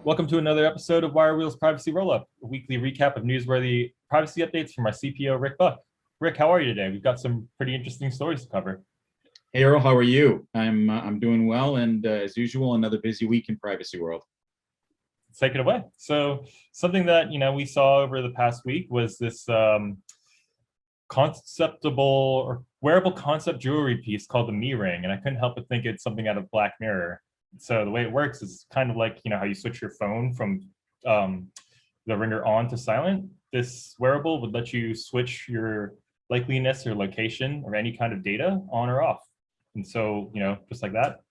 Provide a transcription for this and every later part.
Welcome to another episode of WireWheel's Privacy Rollup, a weekly recap of newsworthy privacy updates from our CPO Rick Buck. Rick, how are you today? We've got some pretty interesting stories to cover. Hey Earl, how are you? I'm doing well, and as usual, another busy week in privacy world. Let's take it away. So something that we saw over the past week was this conceptable or wearable concept jewelry piece called the Me Ring, and I couldn't help but think it's something out of Black Mirror. So the way it works is kind of like how you switch your phone from the ringer on to silent. This wearable would let you switch your likeliness or location or any kind of data on or off. And so just like that,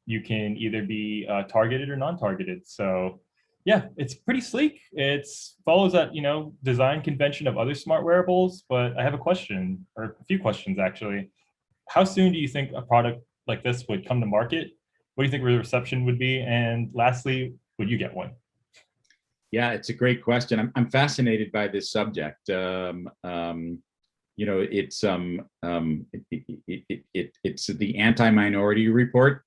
you can either be targeted or non-targeted. So yeah, it's pretty sleek. It follows that design convention of other smart wearables. But I have a question, or a few questions actually. How soon do you think a product like this would come to market? What do you think the reception would be? And lastly, would you get one? Yeah, it's a great question. I'm fascinated by this subject. It's the anti-minority report.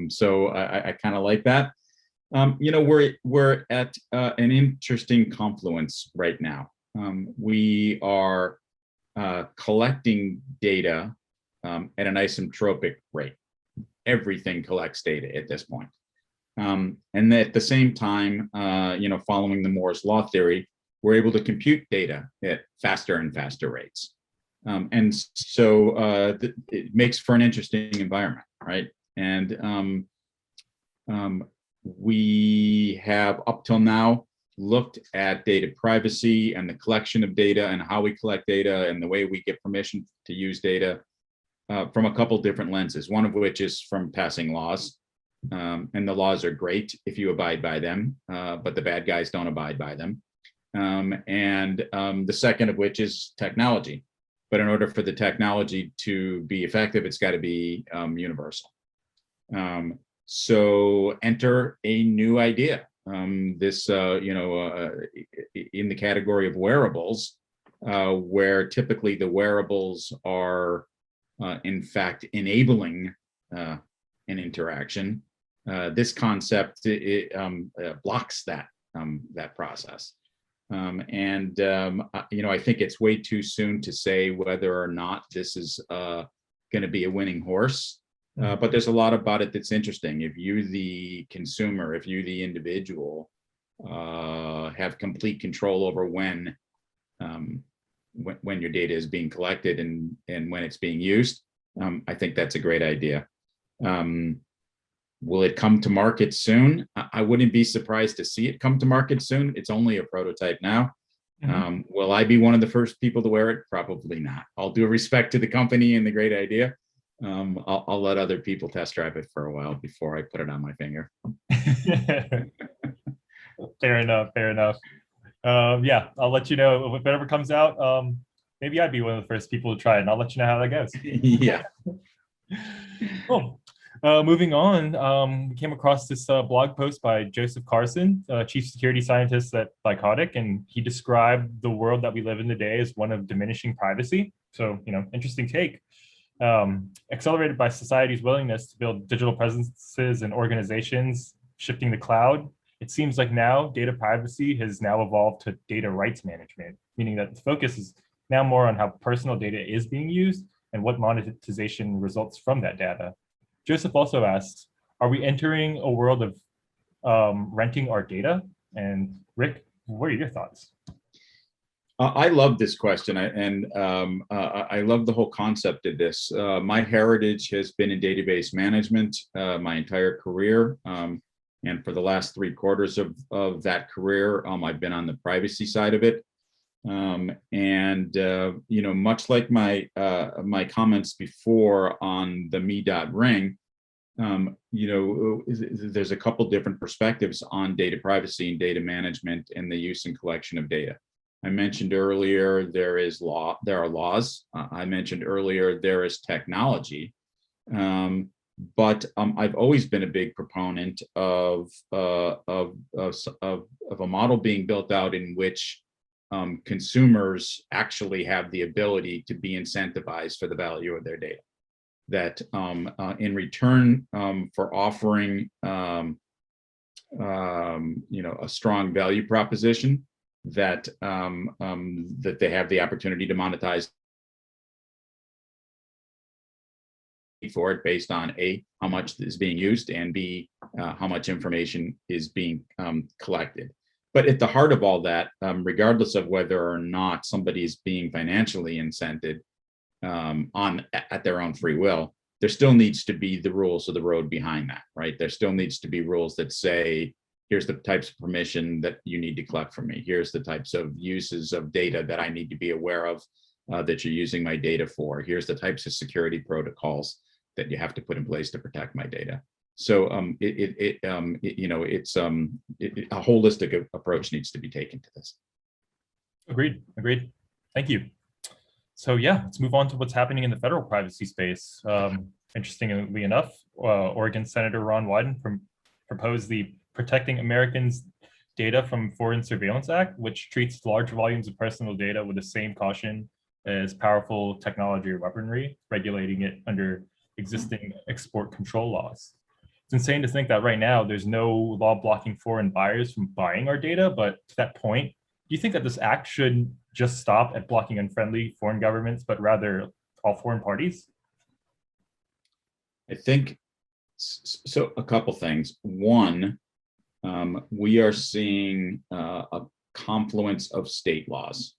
So I kind of like that. We're at an interesting confluence right now. We are collecting data at an isotropic rate. Everything collects data at this point. And at the same time, following the Moore's law theory, we're able to compute data at faster and faster rates. And so it makes for an interesting environment, right? And we have up till now looked at data privacy and the collection of data and how we collect data and the way we get permission to use data from a couple different lenses, one of which is from passing laws. And the laws are great if you abide by them, but the bad guys don't abide by them. And the second of which is technology. But in order for the technology to be effective, it's got to be universal. So enter a new idea. In the category of wearables, where typically the wearables are in fact enabling an interaction. This concept blocks that process. I think it's way too soon to say whether or not this is going to be a winning horse. But there's a lot about it that's interesting. If you, the consumer, if you, the individual, have complete control over when your data is being collected and when it's being used, I think that's a great idea. Will it come to market soon? I wouldn't be surprised to see it come to market soon. It's only a prototype now. Mm-hmm. Will I be one of the first people to wear it? Probably not. All due respect to the company and the great idea. I'll let other people test drive it for a while before I put it on my finger. Fair enough. Yeah, I'll let you know if it ever comes out. Maybe I'd be one of the first people to try it, and I'll let you know how that goes. Yeah. Cool. Moving on, we came across this blog post by Joseph Carson, chief security scientist at Lycotic, and he described the world that we live in today as one of diminishing privacy. So, interesting take. Accelerated by society's willingness to build digital presences and organizations shifting the cloud, it seems like now data privacy has now evolved to data rights management, meaning that the focus is now more on how personal data is being used and what monetization results from that data. Joseph also asks, are we entering a world of renting our data? And Rick, what are your thoughts? I love this question, I love the whole concept of this. My heritage has been in database management my entire career, and for the last 3/4 of that career, I've been on the privacy side of it. Much like my comments before on the Me.Ring, there's a couple different perspectives on data privacy and data management and the use and collection of data. I mentioned earlier there are laws. I mentioned earlier there is technology, but I've always been a big proponent of a model being built out in which consumers actually have the ability to be incentivized for the value of their data. That in return for offering a strong value proposition that that they have the opportunity to monetize for it based on A, how much is being used, and B, how much information is being collected. But at the heart of all that, regardless of whether or not somebody is being financially incented at their own free will, there still needs to be the rules of the road behind that, right? There still needs to be rules that say, here's the types of permission that you need to collect from me. Here's the types of uses of data that I need to be aware of that you're using my data for. Here's the types of security protocols that you have to put in place to protect my data. So a holistic approach needs to be taken to this. Agreed. Thank you. So yeah, let's move on to what's happening in the federal privacy space. Interestingly enough, Oregon Senator Ron Wyden proposed the Protecting Americans' Data from Foreign Surveillance Act, which treats large volumes of personal data with the same caution as powerful technology or weaponry, regulating it under existing export control laws. It's insane to think that right now there's no law blocking foreign buyers from buying our data, but to that point, do you think that this act should just stop at blocking unfriendly foreign governments, but rather all foreign parties? I think so. A couple things. One, we are seeing a confluence of state laws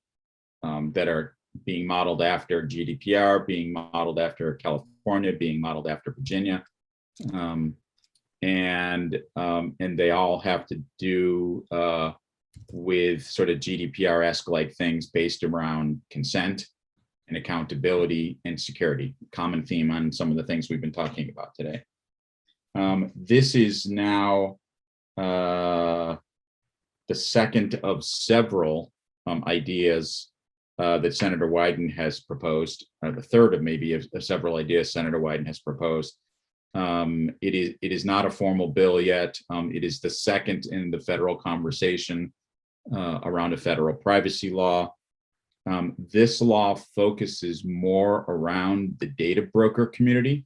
that are being modeled after GDPR, being modeled after California, being modeled after Virginia, and they all have to do with sort of GDPR-esque like things based around consent and accountability and security. Common theme on some of the things we've been talking about today. This is now the second of several ideas that Senator Wyden has proposed, or the third of maybe of several ideas Senator Wyden has proposed. It is not a formal bill yet. It is the second in the federal conversation around a federal privacy law. This law focuses more around the data broker community.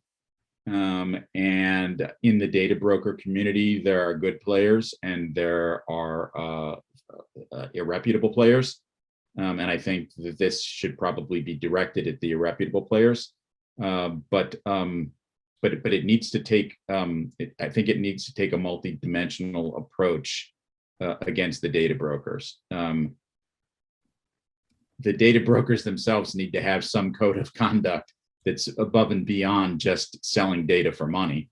And in the data broker community, there are good players and there are irreputable players. And I think that this should probably be directed at the irreputable players. But it needs to take, I think it needs to take a multi-dimensional approach against the data brokers. The data brokers themselves need to have some code of conduct that's above and beyond just selling data for money,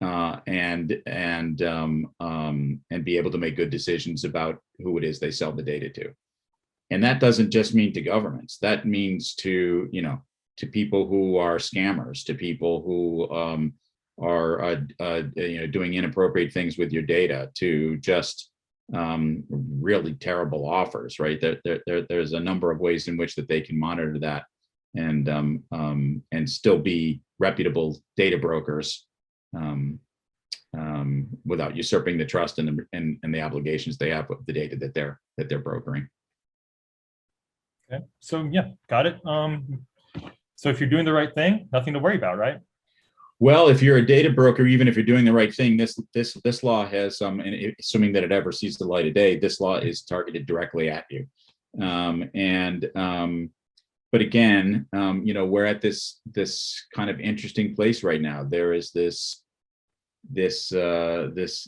and be able to make good decisions about who it is they sell the data to. And that doesn't just mean to governments. That means to, to people who are scammers, to people who are doing inappropriate things with your data, to just really terrible offers, right? There's a number of ways in which that they can monitor that and still be reputable data brokers without usurping the trust and the obligations they have with the data that they're brokering. Okay, so yeah, got it. So if you're doing the right thing, nothing to worry about, right? Well, if you're a data broker, even if you're doing the right thing, this law has and assuming that it ever sees the light of day, this law is targeted directly at you. But again, we're at this kind of interesting place right now. There is this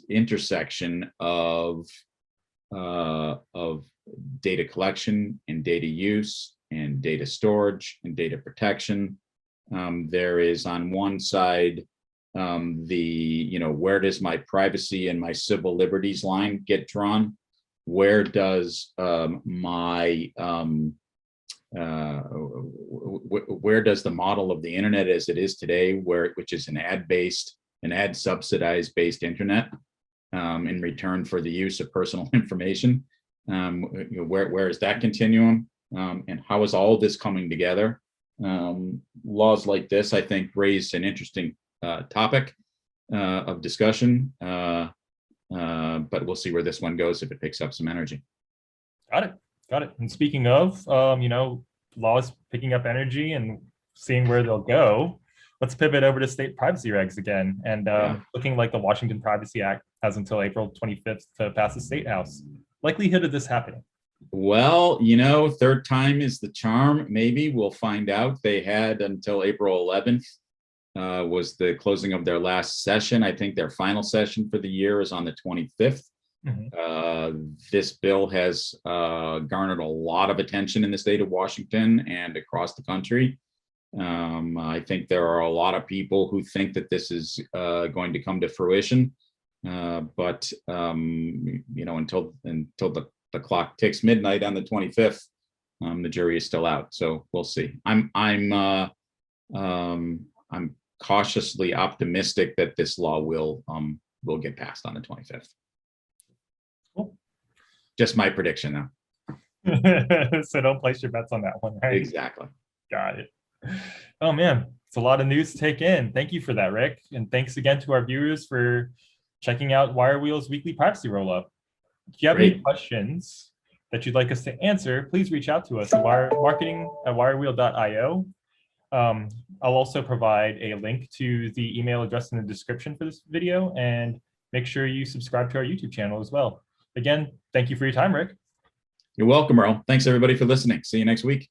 intersection of data collection and data use and data storage and data protection. There is on one side where does my privacy and my civil liberties line get drawn? Where does where does the model of the internet as it is today, which is an ad subsidized based internet in return for the use of personal information, where is that continuum, and how is all of this coming together? Laws like this, I think, raise an interesting topic of discussion, but we'll see where this one goes if it picks up some energy. Got it. And speaking of, laws picking up energy and seeing where they'll go, let's pivot over to state privacy regs again. And Yeah. looking like the Washington Privacy Act has until April 25th to pass the State House. Likelihood of this happening? Well, third time is the charm. Maybe we'll find out. They had until April 11th was the closing of their last session. I think their final session for the year is on the 25th. This bill has garnered a lot of attention in the state of Washington and across the country. I think there are a lot of people who think that this is going to come to fruition, but until the clock ticks midnight on the 25th, the jury is still out. So we'll see. I'm cautiously optimistic that this law will get passed on the 25th. Cool. Just my prediction now. So don't place your bets on that one, right? Exactly. Got it. Oh man, it's a lot of news to take in. Thank you for that, Rick. And thanks again to our viewers for checking out WireWheel's weekly privacy roll-up. If you have any questions that you'd like us to answer, please reach out to us at marketing@wirewheel.io. I'll also provide a link to the email address in the description for this video, and make sure you subscribe to our YouTube channel as well. Again, thank you for your time, Rick. You're welcome, Earl. Thanks everybody for listening. See you next week.